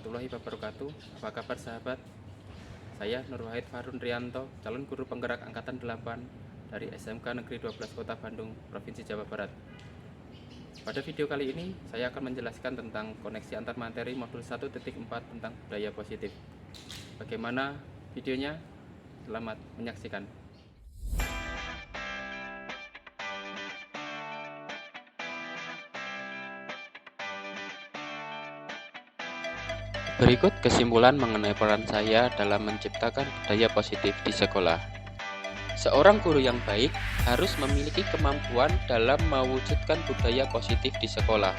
warahmatullahi wabarakatuh. Apa kabar sahabat? Saya Nur Wahid Farun Rianto, calon guru penggerak Angkatan 8 dari SMK Negeri 12 Kota Bandung, Provinsi Jawa Barat. Pada video kali ini, saya akan menjelaskan tentang koneksi antar materi modul 1.4 tentang budaya positif. Bagaimana videonya? Selamat menyaksikan. Berikut kesimpulan mengenai peran saya dalam menciptakan budaya positif di sekolah. Seorang guru yang baik harus memiliki kemampuan dalam mewujudkan budaya positif di sekolah.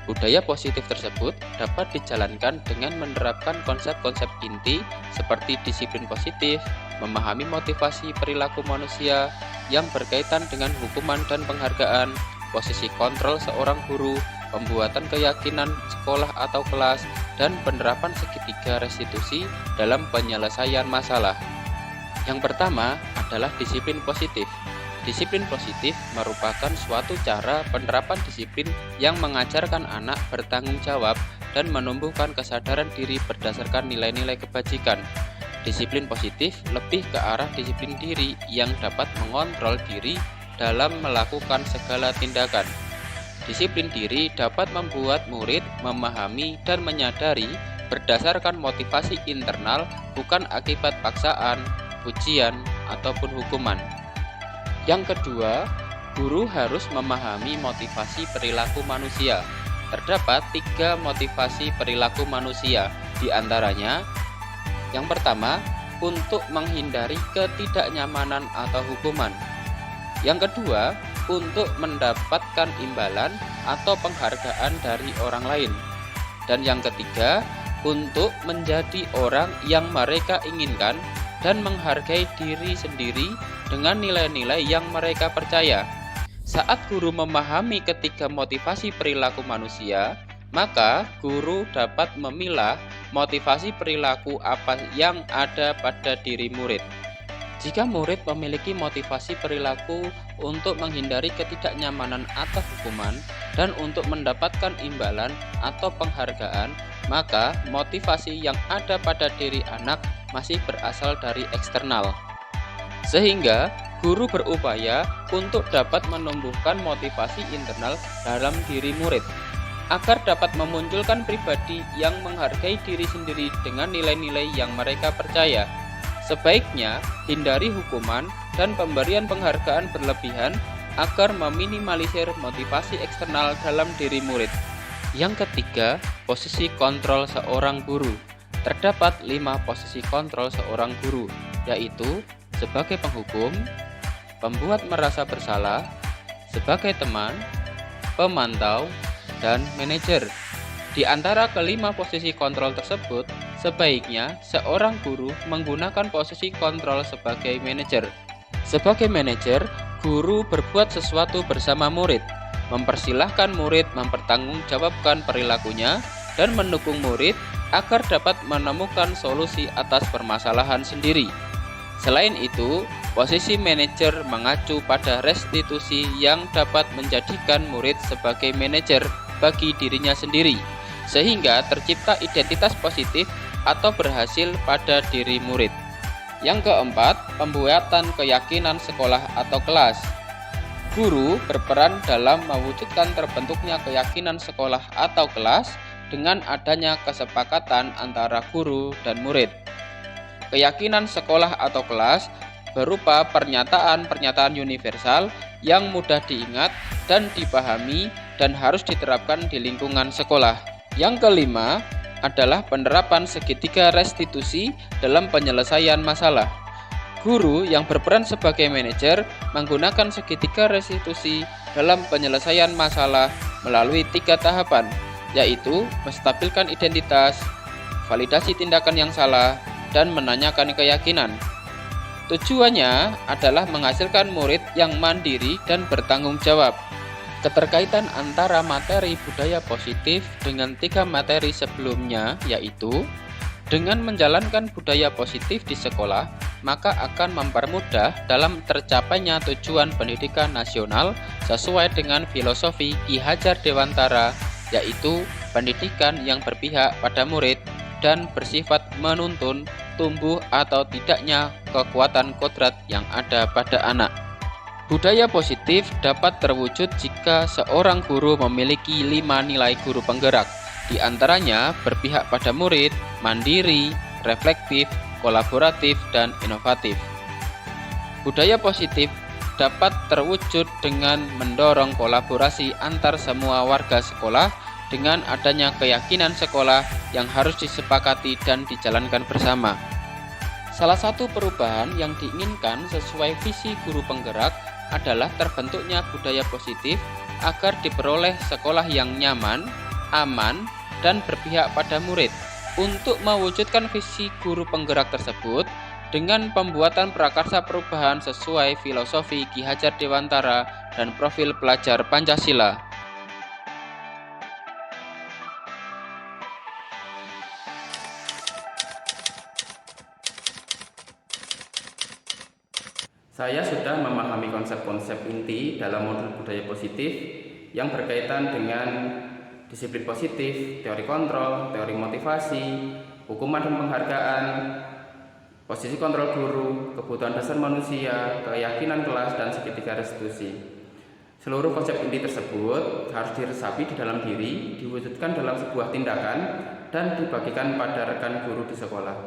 Budaya positif tersebut dapat dijalankan dengan menerapkan konsep-konsep inti seperti disiplin positif, memahami motivasi perilaku manusia yang berkaitan dengan hukuman dan penghargaan, posisi kontrol seorang guru, pembuatan keyakinan sekolah atau kelas, dan penerapan segitiga restitusi dalam penyelesaian masalah. Yang pertama adalah disiplin positif. Disiplin positif merupakan suatu cara penerapan disiplin yang mengajarkan anak bertanggung jawab dan menumbuhkan kesadaran diri berdasarkan nilai-nilai kebajikan. Disiplin positif lebih ke arah disiplin diri yang dapat mengontrol diri dalam melakukan segala tindakan. Disiplin diri dapat membuat murid memahami dan menyadari berdasarkan motivasi internal, bukan akibat paksaan, pujian, ataupun hukuman. Yang kedua, guru harus memahami motivasi perilaku manusia. Terdapat 3 motivasi perilaku manusia, di antaranya yang pertama, untuk menghindari ketidaknyamanan atau hukuman. Yang kedua, untuk mendapatkan imbalan atau penghargaan dari orang lain. Dan yang ketiga, untuk menjadi orang yang mereka inginkan dan menghargai diri sendiri dengan nilai-nilai yang mereka percaya. Saat guru memahami ketiga motivasi perilaku manusia, maka guru dapat memilah motivasi perilaku apa yang ada pada diri murid. Jika murid memiliki motivasi perilaku untuk menghindari ketidaknyamanan atau hukuman dan untuk mendapatkan imbalan atau penghargaan, maka motivasi yang ada pada diri anak masih berasal dari eksternal. Sehingga guru berupaya untuk dapat menumbuhkan motivasi internal dalam diri murid agar dapat memunculkan pribadi yang menghargai diri sendiri dengan nilai-nilai yang mereka percaya. Sebaiknya hindari hukuman dan pemberian penghargaan berlebihan agar meminimalisir motivasi eksternal dalam diri murid. Yang ketiga, posisi kontrol seorang guru. Terdapat 5 posisi kontrol seorang guru, yaitu sebagai penghukum, pembuat merasa bersalah, sebagai teman, pemantau, dan manajer. Di antara kelima posisi kontrol tersebut, sebaiknya seorang guru menggunakan posisi kontrol sebagai manajer. Sebagai manajer, guru berbuat sesuatu bersama murid, mempersilahkan murid mempertanggungjawabkan perilakunya, dan mendukung murid agar dapat menemukan solusi atas permasalahan sendiri. Selain itu, posisi manajer mengacu pada restitusi yang dapat menjadikan murid sebagai manajer bagi dirinya sendiri, sehingga tercipta identitas positif atau berhasil pada diri murid. Yang keempat, pembuatan keyakinan sekolah atau kelas. Guru berperan dalam mewujudkan terbentuknya keyakinan sekolah atau kelas dengan adanya kesepakatan antara guru dan murid. Keyakinan sekolah atau kelas berupa pernyataan-pernyataan universal yang mudah diingat dan dipahami dan harus diterapkan di lingkungan sekolah. Yang kelima adalah penerapan segitiga restitusi dalam penyelesaian masalah. Guru yang berperan sebagai manajer menggunakan segitiga restitusi dalam penyelesaian masalah melalui 3 tahapan, yaitu menstabilkan identitas, validasi tindakan yang salah, dan menanyakan keyakinan. Tujuannya adalah menghasilkan murid yang mandiri dan bertanggung jawab. Keterkaitan antara materi budaya positif dengan 3 materi sebelumnya, yaitu dengan menjalankan budaya positif di sekolah, maka akan mempermudah dalam tercapainya tujuan pendidikan nasional sesuai dengan filosofi Ki Hajar Dewantara, yaitu pendidikan yang berpihak pada murid dan bersifat menuntun tumbuh atau tidaknya kekuatan kodrat yang ada pada anak. Budaya positif dapat terwujud jika seorang guru memiliki 5 nilai guru penggerak, di antaranya berpihak pada murid, mandiri, reflektif, kolaboratif, dan inovatif. Budaya positif dapat terwujud dengan mendorong kolaborasi antar semua warga sekolah dengan adanya keyakinan sekolah yang harus disepakati dan dijalankan bersama. Salah satu perubahan yang diinginkan sesuai visi guru penggerak adalah terbentuknya budaya positif agar diperoleh sekolah yang nyaman, aman, dan berpihak pada murid. Untuk mewujudkan visi guru penggerak tersebut, dengan pembuatan prakarsa perubahan sesuai filosofi Ki Hajar Dewantara dan profil pelajar Pancasila. Saya sudah memahami konsep-konsep inti dalam modul budaya positif yang berkaitan dengan disiplin positif, teori kontrol, teori motivasi, hukuman dan penghargaan, posisi kontrol guru, kebutuhan dasar manusia, keyakinan kelas, dan segitiga restitusi. Seluruh konsep inti tersebut harus diresapi di dalam diri, diwujudkan dalam sebuah tindakan, dan dibagikan pada rekan guru di sekolah.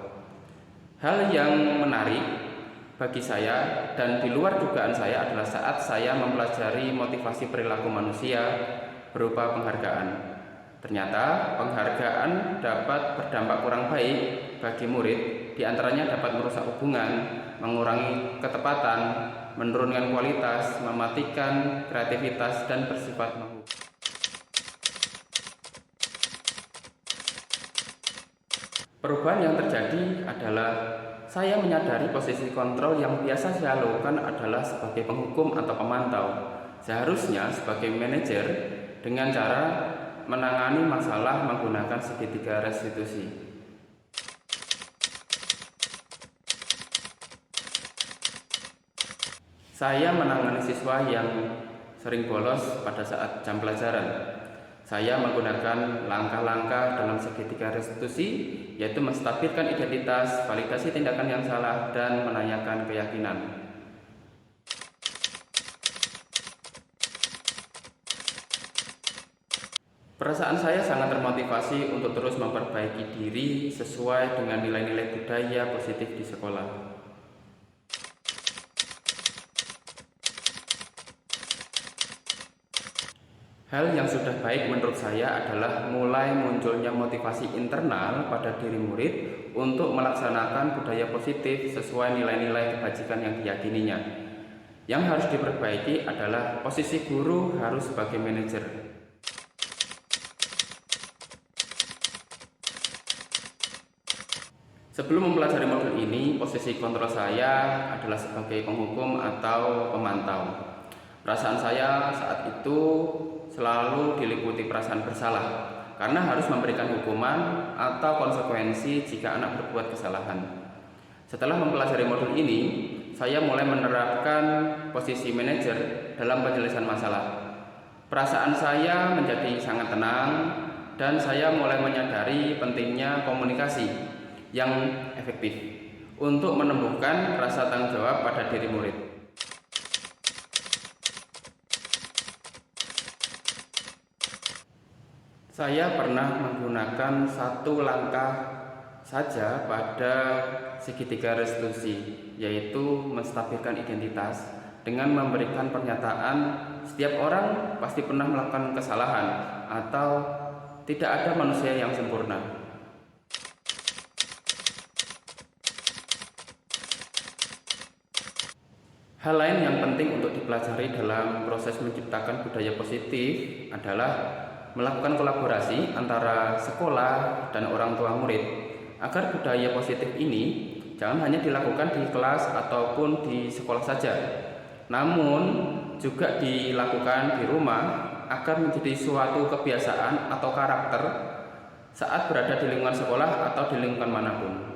Hal yang menarik bagi saya dan di luar dugaan saya adalah saat saya mempelajari motivasi perilaku manusia berupa penghargaan. Ternyata penghargaan dapat berdampak kurang baik bagi murid, diantaranya dapat merusak hubungan, mengurangi ketepatan, menurunkan kualitas, mematikan kreativitas, dan bersifat menghukum. Perubahan yang terjadi adalah saya menyadari posisi kontrol yang biasa saya lakukan adalah sebagai penghukum atau pemantau. Seharusnya sebagai manajer dengan cara menangani masalah menggunakan segitiga restitusi. Saya menangani siswa yang sering bolos pada saat jam pelajaran. Saya menggunakan langkah-langkah dalam segitiga restitusi, yaitu menstabilkan identitas, validasi tindakan yang salah, dan menanyakan keyakinan. Perasaan saya sangat termotivasi untuk terus memperbaiki diri sesuai dengan nilai-nilai budaya positif di sekolah. Hal yang sudah baik menurut saya adalah mulai munculnya motivasi internal pada diri murid untuk melaksanakan budaya positif sesuai nilai-nilai kebajikan yang diyakininya. Yang harus diperbaiki adalah posisi guru harus sebagai manajer. Sebelum mempelajari modul ini, posisi kontrol saya adalah sebagai penghukum atau pemantau. Perasaan saya saat itu selalu diliputi perasaan bersalah karena harus memberikan hukuman atau konsekuensi jika anak berbuat kesalahan. Setelah mempelajari modul ini, saya mulai menerapkan posisi manajer dalam penyelesaian masalah. Perasaan saya menjadi sangat tenang dan saya mulai menyadari pentingnya komunikasi yang efektif untuk menumbuhkan rasa tanggung jawab pada diri murid. Saya pernah menggunakan satu langkah saja pada segitiga restitusi, yaitu menstabilkan identitas dengan memberikan pernyataan setiap orang pasti pernah melakukan kesalahan atau tidak ada manusia yang sempurna. Hal lain yang penting untuk dipelajari dalam proses menciptakan budaya positif adalah melakukan kolaborasi antara sekolah dan orang tua murid agar budaya positif ini jangan hanya dilakukan di kelas ataupun di sekolah saja, namun juga dilakukan di rumah agar menjadi suatu kebiasaan atau karakter saat berada di lingkungan sekolah atau di lingkungan manapun.